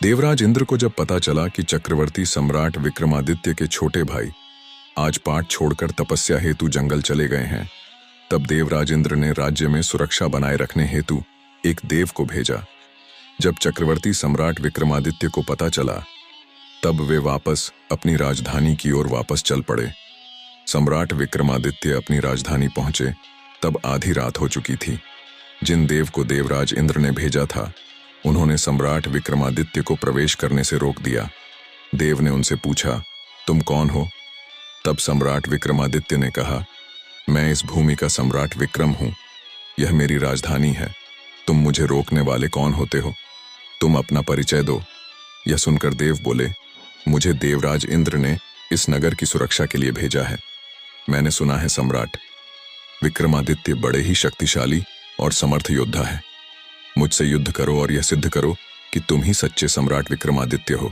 देवराज इंद्र को जब पता चला कि चक्रवर्ती सम्राट विक्रमादित्य के छोटे भाई आज पाठ छोड़कर तपस्या हेतु जंगल चले गए हैं, तब देवराज इंद्र ने राज्य में सुरक्षा बनाए रखने हेतु एक देव को भेजा। जब चक्रवर्ती सम्राट विक्रमादित्य को पता चला, तब वे वापस अपनी राजधानी की ओर वापस चल पड़े। सम्राट विक्रमादित्य अपनी राजधानी पहुंचे तब आधी रात हो चुकी थी। जिन देव को देवराज इंद्र ने भेजा था, उन्होंने सम्राट विक्रमादित्य को प्रवेश करने से रोक दिया। देव ने उनसे पूछा, तुम कौन हो? तब सम्राट विक्रमादित्य ने कहा, मैं इस भूमि का सम्राट विक्रम हूं। यह मेरी राजधानी है। तुम मुझे रोकने वाले कौन होते हो? तुम अपना परिचय दो। यह सुनकर देव बोले, मुझे देवराज इंद्र ने इस नगर की सुरक्षा के लिए भेजा है। मैंने सुना है सम्राट विक्रमादित्य बड़े ही शक्तिशाली और समर्थ योद्धा है। मुझसे युद्ध करो और यह सिद्ध करो कि तुम ही सच्चे सम्राट विक्रमादित्य हो।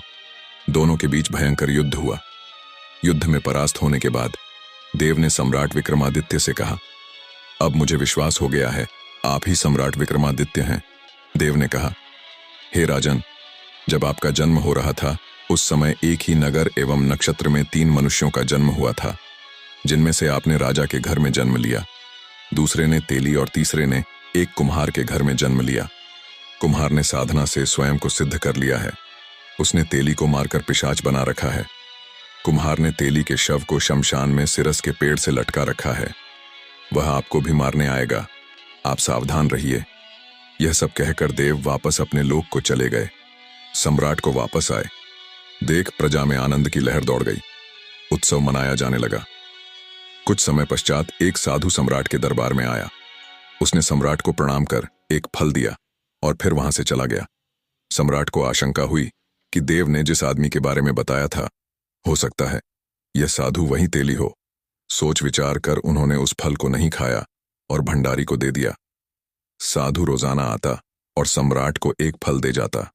दोनों के बीच भयंकर युद्ध हुआ। युद्ध में परास्त होने के बाद देव ने सम्राट विक्रमादित्य से कहा, अब मुझे विश्वास हो गया है, आप ही सम्राट विक्रमादित्य हैं। देव ने कहा, हे राजन, जब आपका जन्म हो रहा था, उस समय एक ही नगर एवं नक्षत्र में 3 मनुष्यों का जन्म हुआ था, जिनमें से आपने राजा के घर में जन्म लिया, दूसरे ने तेली और तीसरे ने एक कुम्हार के घर में जन्म लिया। कुम्हार ने साधना से स्वयं को सिद्ध कर लिया है। उसने तेली को मारकर पिशाच बना रखा है। कुम्हार ने तेली के शव को शमशान में सिरस के पेड़ से लटका रखा है। वह आपको भी मारने आएगा, आप सावधान रहिए। यह सब कहकर देव वापस अपने लोक को चले गए। सम्राट को वापस आए देख प्रजा में आनंद की लहर दौड़ गई। उत्सव मनाया जाने लगा। कुछ समय पश्चात एक साधु सम्राट के दरबार में आया। उसने सम्राट को प्रणाम कर एक फल दिया और फिर वहां से चला गया। सम्राट को आशंका हुई कि देव ने जिस आदमी के बारे में बताया था, हो सकता है यह साधु वही तेली हो। सोच विचार कर उन्होंने उस फल को नहीं खाया और भंडारी को दे दिया। साधु रोजाना आता और सम्राट को एक फल दे जाता।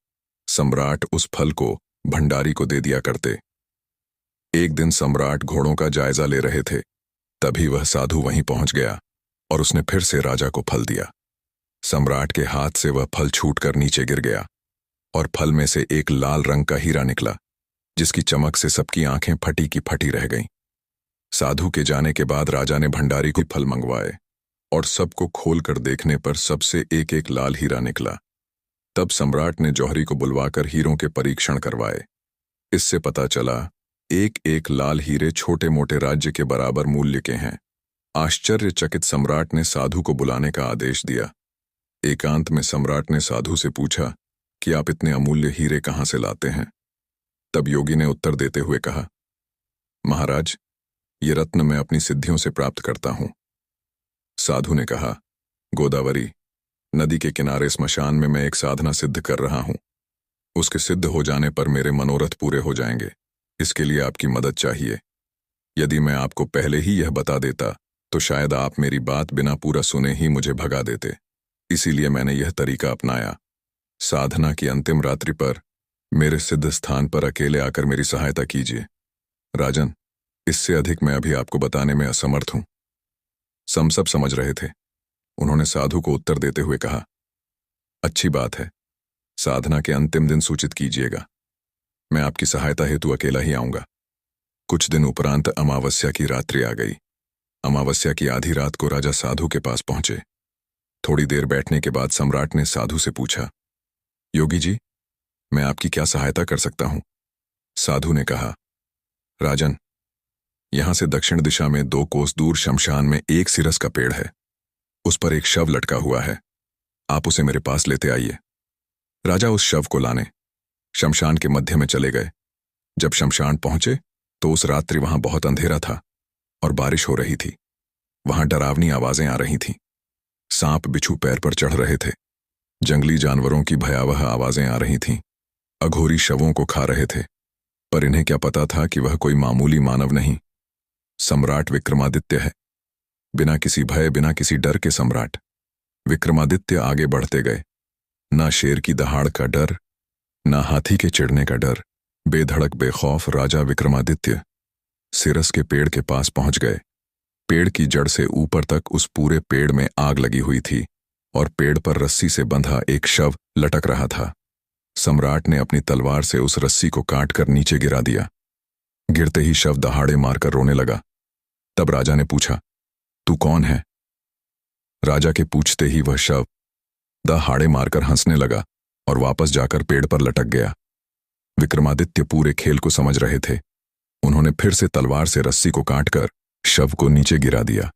सम्राट उस फल को भंडारी को दे दिया करते। एक दिन सम्राट घोड़ों का जायजा ले रहे थे, तभी वह साधु वहीं पहुंच गया और उसने फिर से राजा को फल दिया। सम्राट के हाथ से वह फल छूटकर नीचे गिर गया और फल में से एक लाल रंग का हीरा निकला, जिसकी चमक से सबकी आंखें फटी की फटी रह गईं। साधु के जाने के बाद राजा ने भंडारी को फल मंगवाए और सबको खोलकर देखने पर सबसे एक एक लाल हीरा निकला। तब सम्राट ने जौहरी को बुलवाकर हीरों के परीक्षण करवाए। इससे पता चला एक एक लाल हीरे छोटे मोटे राज्य के बराबर मूल्य के हैं। आश्चर्यचकित सम्राट ने साधु को बुलाने का आदेश दिया। एकांत में सम्राट ने साधु से पूछा कि आप इतने अमूल्य हीरे कहां से लाते हैं? तब योगी ने उत्तर देते हुए कहा, महाराज, ये रत्न मैं अपनी सिद्धियों से प्राप्त करता हूं। साधु ने कहा, गोदावरी नदी के किनारे स्मशान में मैं एक साधना सिद्ध कर रहा हूं। उसके सिद्ध हो जाने पर मेरे मनोरथ पूरे हो जाएंगे। इसके लिए आपकी मदद चाहिए। यदि मैं आपको पहले ही यह बता देता तो शायद आप मेरी बात बिना पूरा सुने ही मुझे भगा देते। इसीलिए मैंने यह तरीका अपनाया। साधना की अंतिम रात्रि पर मेरे सिद्ध स्थान पर अकेले आकर मेरी सहायता कीजिए। राजन, इससे अधिक मैं अभी आपको बताने में असमर्थ हूं। सब समझ रहे थे। उन्होंने साधु को उत्तर देते हुए कहा, अच्छी बात है, साधना के अंतिम दिन सूचित कीजिएगा। मैं आपकी सहायता हेतु अकेला ही आऊंगा। कुछ दिन उपरांत अमावस्या की रात्रि आ गई। अमावस्या की आधी रात को राजा साधु के पास पहुंचे। थोड़ी देर बैठने के बाद सम्राट ने साधु से पूछा, योगी जी, मैं आपकी क्या सहायता कर सकता हूं? साधु ने कहा, राजन, यहां से दक्षिण दिशा में 2 कोस दूर शमशान में एक सिरस का पेड़ है। उस पर एक शव लटका हुआ है। आप उसे मेरे पास लेते आइए। राजा उस शव को लाने शमशान के मध्य में चले गए। जब शमशान पहुंचे तो उस रात्रि वहां बहुत अंधेरा था और बारिश हो रही थी। वहां डरावनी आवाजें आ रही थीं। सांप बिच्छू पैर पर चढ़ रहे थे। जंगली जानवरों की भयावह आवाजें आ रही थीं। अघोरी शवों को खा रहे थे, पर इन्हें क्या पता था कि वह कोई मामूली मानव नहीं, सम्राट विक्रमादित्य है। बिना किसी भय, बिना किसी डर के सम्राट विक्रमादित्य आगे बढ़ते गए। ना शेर की दहाड़ का डर, ना हाथी के चिढ़ने का डर। बेधड़क बेखौफ राजा विक्रमादित्य सिरस के पेड़ के पास पहुंच गए। पेड़ की जड़ से ऊपर तक उस पूरे पेड़ में आग लगी हुई थी और पेड़ पर रस्सी से बंधा एक शव लटक रहा था। सम्राट ने अपनी तलवार से उस रस्सी को काटकर नीचे गिरा दिया। गिरते ही शव दहाड़े मारकर रोने लगा। तब राजा ने पूछा, तू कौन है? राजा के पूछते ही वह शव दहाड़े मारकर हंसने लगा और वापस जाकर पेड़ पर लटक गया। विक्रमादित्य पूरे खेल को समझ रहे थे। उन्होंने फिर से तलवार से रस्सी को काटकर शव को नीचे गिरा दिया।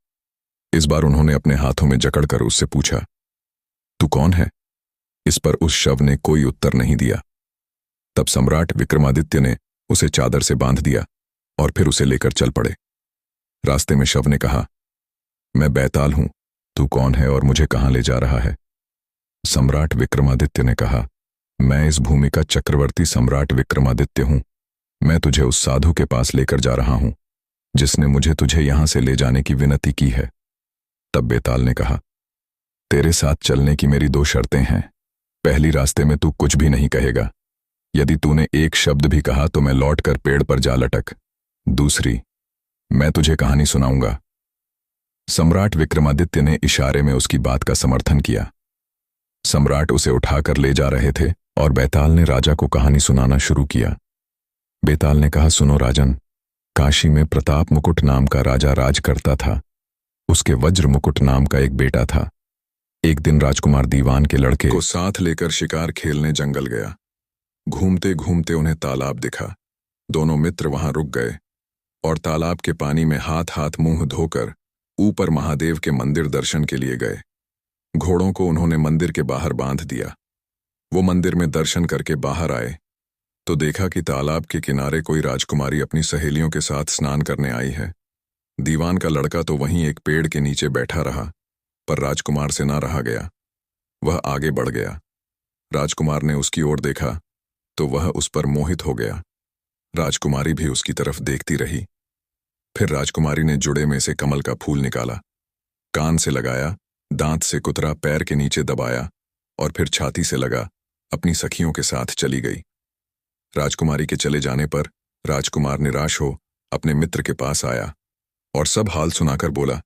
इस बार उन्होंने अपने हाथों में जकड़कर उससे पूछा, तू कौन है? इस पर उस शव ने कोई उत्तर नहीं दिया। तब सम्राट विक्रमादित्य ने उसे चादर से बांध दिया और फिर उसे लेकर चल पड़े। रास्ते में शव ने कहा, मैं बैताल हूं, तू कौन है और मुझे कहां ले जा रहा है? सम्राट विक्रमादित्य ने कहा, मैं इस भूमि का चक्रवर्ती सम्राट विक्रमादित्य हूं। मैं तुझे उस साधु के पास लेकर जा रहा हूं जिसने मुझे तुझे यहां से ले जाने की विनती की है। तब बेताल ने कहा, तेरे साथ चलने की मेरी दो शर्तें हैं। पहली, रास्ते में तू कुछ भी नहीं कहेगा। यदि तूने एक शब्द भी कहा तो मैं लौटकर पेड़ पर जा लटक। दूसरी, मैं तुझे कहानी सुनाऊंगा। सम्राट विक्रमादित्य ने इशारे में उसकी बात का समर्थन किया। सम्राट उसे उठाकर ले जा रहे थे और बेताल ने राजा को कहानी सुनाना शुरू किया। बेताल ने कहा, सुनो राजन, काशी में प्रताप मुकुट नाम का राजा राज करता था। उसके वज्र मुकुट नाम का एक बेटा था। एक दिन राजकुमार दीवान के लड़के को साथ लेकर शिकार खेलने जंगल गया। घूमते घूमते उन्हें तालाब दिखा। दोनों मित्र वहां रुक गए और तालाब के पानी में हाथ हाथ मुंह धोकर ऊपर महादेव के मंदिर दर्शन के लिए गए। घोड़ों को उन्होंने मंदिर के बाहर बांध दिया। वो मंदिर में दर्शन करके बाहर आए तो देखा कि तालाब के किनारे कोई राजकुमारी अपनी सहेलियों के साथ स्नान करने आई है। दीवान का लड़का तो वहीं एक पेड़ के नीचे बैठा रहा, पर राजकुमार से ना रहा गया। वह आगे बढ़ गया। राजकुमार ने उसकी ओर देखा तो वह उस पर मोहित हो गया। राजकुमारी भी उसकी तरफ देखती रही। फिर राजकुमारी ने जुड़े में से कमल का फूल निकाला, कान से लगाया, दांत से कुतरा, पैर के नीचे दबाया और फिर छाती से लगा अपनी सखियों के साथ चली गई। राजकुमारी के चले जाने पर राजकुमार निराश हो अपने मित्र के पास आया और सब हाल सुनाकर बोला,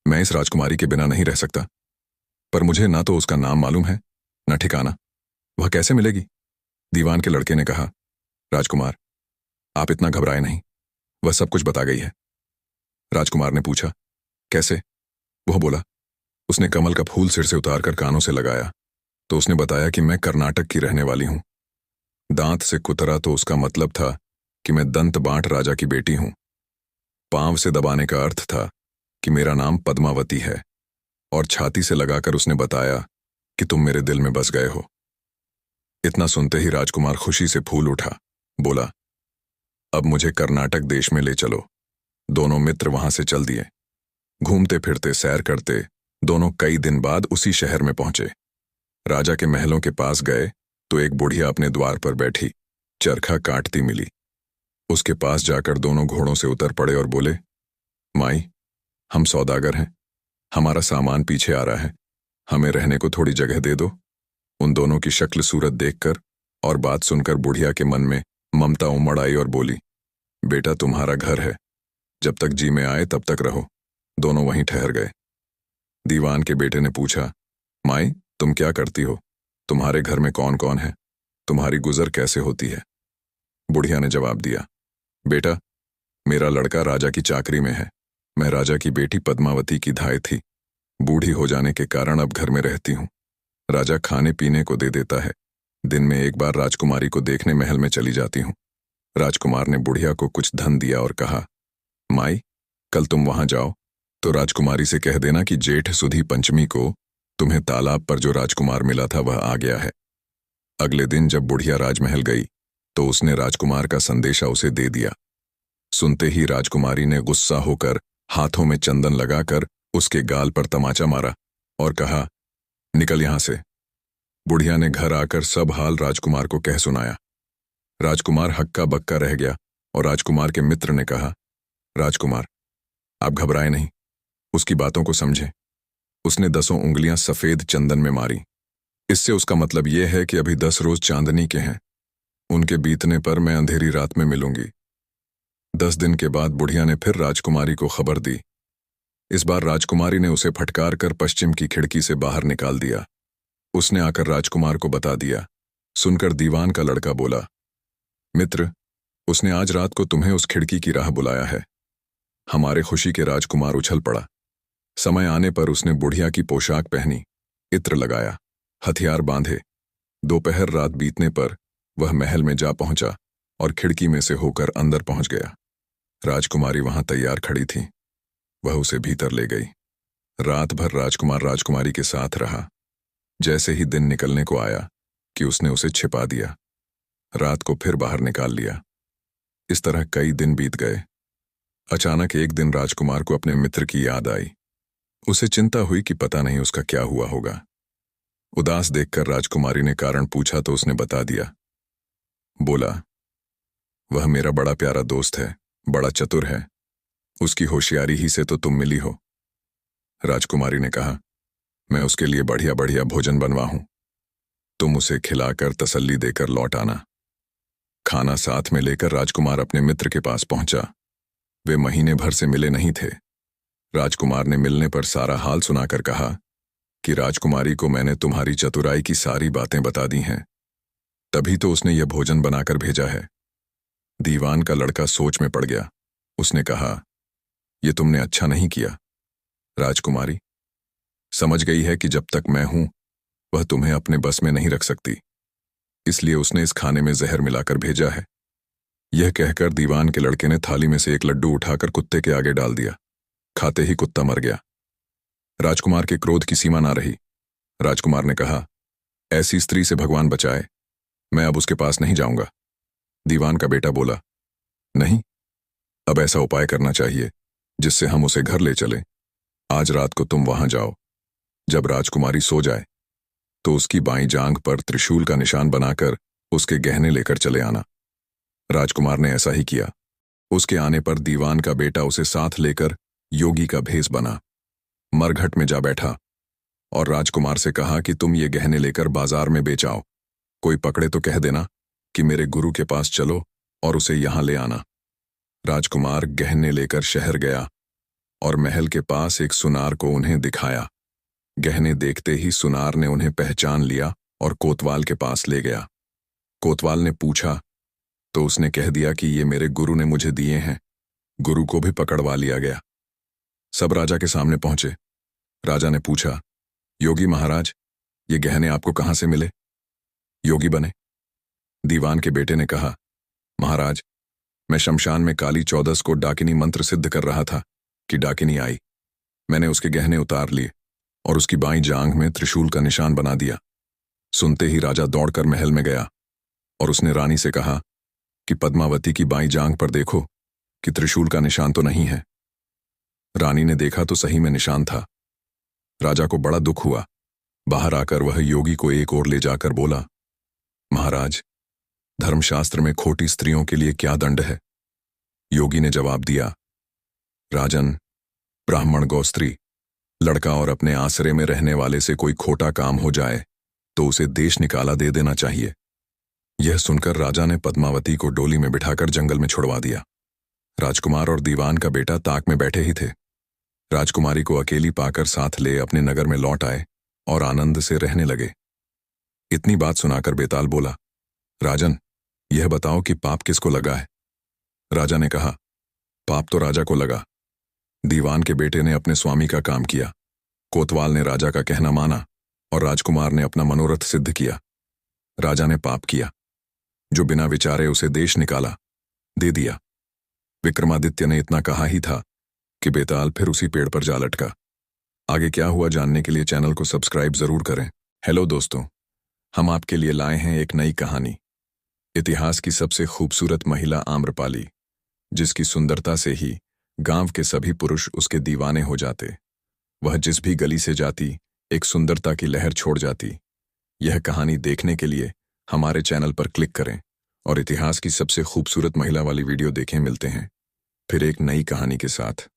मैं इस राजकुमारी के बिना नहीं रह सकता, पर मुझे ना तो उसका नाम मालूम है न ठिकाना। वह कैसे मिलेगी? दीवान के लड़के ने कहा, राजकुमार, आप इतना घबराए नहीं, वह सब कुछ बता गई है। राजकुमार ने पूछा, कैसे? वह बोला, उसने कमल का फूल सिर से उतारकर कानों से लगाया तो उसने बताया कि मैं कर्नाटक की रहने वाली हूं। दांत से कुतरा तो उसका मतलब था कि मैं दंत बांट राजा की बेटी हूं। पांव से दबाने का अर्थ था कि मेरा नाम पद्मावती है और छाती से लगाकर उसने बताया कि तुम मेरे दिल में बस गए हो। इतना सुनते ही राजकुमार खुशी से फूल उठा। बोला, अब मुझे कर्नाटक देश में ले चलो। दोनों मित्र वहां से चल दिए। घूमते फिरते सैर करते दोनों कई दिन बाद उसी शहर में पहुंचे। राजा के महलों के पास गए तो एक बुढ़िया अपने द्वार पर बैठी चरखा काटती मिली। उसके पास जाकर दोनों घोड़ों से उतर पड़े और बोले, माई, हम सौदागर हैं, हमारा सामान पीछे आ रहा है, हमें रहने को थोड़ी जगह दे दो। उन दोनों की शक्ल सूरत देखकर और बात सुनकर बुढ़िया के मन में ममता उमड़ आई और बोली, बेटा, तुम्हारा घर है, जब तक जी में आए तब तक रहो। दोनों वहीं ठहर गए। दीवान के बेटे ने पूछा, माई, तुम क्या करती हो? तुम्हारे घर में कौन कौन है? तुम्हारी गुजर कैसे होती है? बुढ़िया ने जवाब दिया, बेटा, मेरा लड़का राजा की चाकरी में है। मैं राजा की बेटी पद्मावती की धाय थी। बूढ़ी हो जाने के कारण अब घर में रहती हूं। राजा खाने पीने को दे देता है। दिन में एक बार राजकुमारी को देखने महल में चली जाती हूं। राजकुमार ने बुढ़िया को कुछ धन दिया और कहा, माई, कल तुम वहां जाओ तो राजकुमारी से कह देना कि जेठ सुधी पंचमी को तुम्हें तालाब पर जो राजकुमार मिला था वह आ गया है। अगले दिन जब बुढ़िया राजमहल गई तो उसने राजकुमार का संदेशा उसे दे दिया। सुनते ही राजकुमारी ने गुस्सा होकर हाथों में चंदन लगाकर उसके गाल पर तमाचा मारा और कहा, निकल यहां से। बुढ़िया ने घर आकर सब हाल राजकुमार को कह सुनाया। राजकुमार हक्का बक्का रह गया और राजकुमार के मित्र ने कहा, राजकुमार, आप घबराए नहीं, उसकी बातों को समझें। उसने 10 उंगलियां सफेद चंदन में मारी। इससे उसका मतलब यह है कि अभी 10 रोज चांदनी के हैं। उनके बीतने पर मैं अंधेरी रात में मिलूंगी। 10 दिन के बाद बुढ़िया ने फिर राजकुमारी को खबर दी। इस बार राजकुमारी ने उसे फटकार कर पश्चिम की खिड़की से बाहर निकाल दिया। उसने आकर राजकुमार को बता दिया सुनकर दीवान का लड़का बोला, मित्र, उसने आज रात को तुम्हें उस खिड़की की राह बुलाया है। हमारे खुशी के राजकुमार उछल पड़ा। समय आने पर उसने बुढ़िया की पोशाक पहनी, इत्र लगाया, हथियार बांधे। दोपहर रात बीतने पर वह महल में जा पहुंचा और खिड़की में से होकर अंदर पहुंच गया। राजकुमारी वहां तैयार खड़ी थी। वह उसे भीतर ले गई। रात भर राजकुमार राजकुमारी के साथ रहा। जैसे ही दिन निकलने को आया कि उसने उसे छिपा दिया। रात को फिर बाहर निकाल लिया। इस तरह कई दिन बीत गए। अचानक एक दिन राजकुमार को अपने मित्र की याद आई। उसे चिंता हुई कि पता नहीं उसका क्या हुआ होगा। उदास देखकर राजकुमारी ने कारण पूछा तो उसने बता दिया। बोला, वह मेरा बड़ा प्यारा दोस्त है, बड़ा चतुर है। उसकी होशियारी ही से तो तुम मिली हो। राजकुमारी ने कहा, मैं उसके लिए बढ़िया बढ़िया भोजन बनवाऊं। तुम उसे खिलाकर तसल्ली देकर लौट आना। खाना साथ में लेकर राजकुमार अपने मित्र के पास पहुंचा। वे महीने भर से मिले नहीं थे। राजकुमार ने मिलने पर सारा हाल सुनाकर कहा कि राजकुमारी को मैंने तुम्हारी चतुराई की सारी बातें बता दी हैं, तभी तो उसने यह भोजन बनाकर भेजा है। दीवान का लड़का सोच में पड़ गया। उसने कहा, यह तुमने अच्छा नहीं किया। राजकुमारी समझ गई है कि जब तक मैं हूं वह तुम्हें अपने बस में नहीं रख सकती, इसलिए उसने इस खाने में जहर मिलाकर भेजा है। यह कहकर दीवान के लड़के ने थाली में से एक लड्डू उठाकर कुत्ते के आगे डाल दिया। खाते ही कुत्ता मर गया। राजकुमार के क्रोध की सीमा ना रही। राजकुमार ने कहा, ऐसी स्त्री से भगवान बचाए, मैं अब उसके पास नहीं जाऊंगा। दीवान का बेटा बोला, नहीं, अब ऐसा उपाय करना चाहिए जिससे हम उसे घर ले चलें। आज रात को तुम वहां जाओ। जब राजकुमारी सो जाए तो उसकी बाईं जांघ पर त्रिशूल का निशान बनाकर उसके गहने लेकर चले आना। राजकुमार ने ऐसा ही किया। उसके आने पर दीवान का बेटा उसे साथ लेकर योगी का भेष बना, मरघट में जा बैठा और राजकुमार से कहा कि तुम ये गहने लेकर बाजार में बेच आओ। कोई पकड़े तो कह देना कि मेरे गुरु के पास चलो और उसे यहां ले आना। राजकुमार गहने लेकर शहर गया और महल के पास एक सुनार को उन्हें दिखाया। गहने देखते ही सुनार ने उन्हें पहचान लिया और कोतवाल के पास ले गया। कोतवाल ने पूछा तो उसने कह दिया कि ये मेरे गुरु ने मुझे दिए हैं। गुरु को भी पकड़वा लिया गया। सब राजा के सामने पहुंचे। राजा ने पूछा, योगी महाराज, ये गहने आपको कहां से मिले? योगी बने। दीवान के बेटे ने कहा, महाराज, मैं शमशान में काली चौदस को डाकिनी मंत्र सिद्ध कर रहा था कि डाकिनी आई। मैंने उसके गहने उतार लिए और उसकी बाईं जांघ में त्रिशूल का निशान बना दिया। सुनते ही राजा दौड़कर महल में गया और उसने रानी से कहा कि पद्मावती की बाईं जांघ पर देखो कि त्रिशूल का निशान तो नहीं है। रानी ने देखा तो सही में निशान था। राजा को बड़ा दुख हुआ। बाहर आकर वह योगी को एक ओर ले जाकर बोला, महाराज, धर्मशास्त्र में खोटी स्त्रियों के लिए क्या दंड है? योगी ने जवाब दिया, राजन, ब्राह्मण गौस्त्री लड़का और अपने आसरे में रहने वाले से कोई खोटा काम हो जाए तो उसे देश निकाला दे देना चाहिए। यह सुनकर राजा ने पद्मावती को डोली में बिठाकर जंगल में छुड़वा दिया। राजकुमार और दीवान का बेटा ताक में बैठे ही थे। राजकुमारी को अकेली पाकर साथ ले अपने नगर में लौट आए और आनंद से रहने लगे। इतनी बात सुनाकर बेताल बोला, राजन, यह बताओ कि पाप किसको लगा है? राजा ने कहा, पाप तो राजा को लगा। दीवान के बेटे ने अपने स्वामी का काम किया। कोतवाल ने राजा का कहना माना और राजकुमार ने अपना मनोरथ सिद्ध किया। राजा ने पाप किया, जो बिना विचारे उसे देश निकाला, दे दिया। विक्रमादित्य ने इतना कहा ही था कि बेताल फिर उसी पेड़ पर जा लटका। आगे क्या हुआ जानने के लिए चैनल को सब्सक्राइब जरूर करें। हेलो दोस्तों, हम आपके लिए लाए हैं एक नई कहानी। इतिहास की सबसे खूबसूरत महिला आम्रपाली, जिसकी सुंदरता से ही गांव के सभी पुरुष उसके दीवाने हो जाते। वह जिस भी गली से जाती एक सुंदरता की लहर छोड़ जाती। यह कहानी देखने के लिए हमारे चैनल पर क्लिक करें और इतिहास की सबसे खूबसूरत महिला वाली वीडियो देखें। मिलते हैं फिर एक नई कहानी के साथ।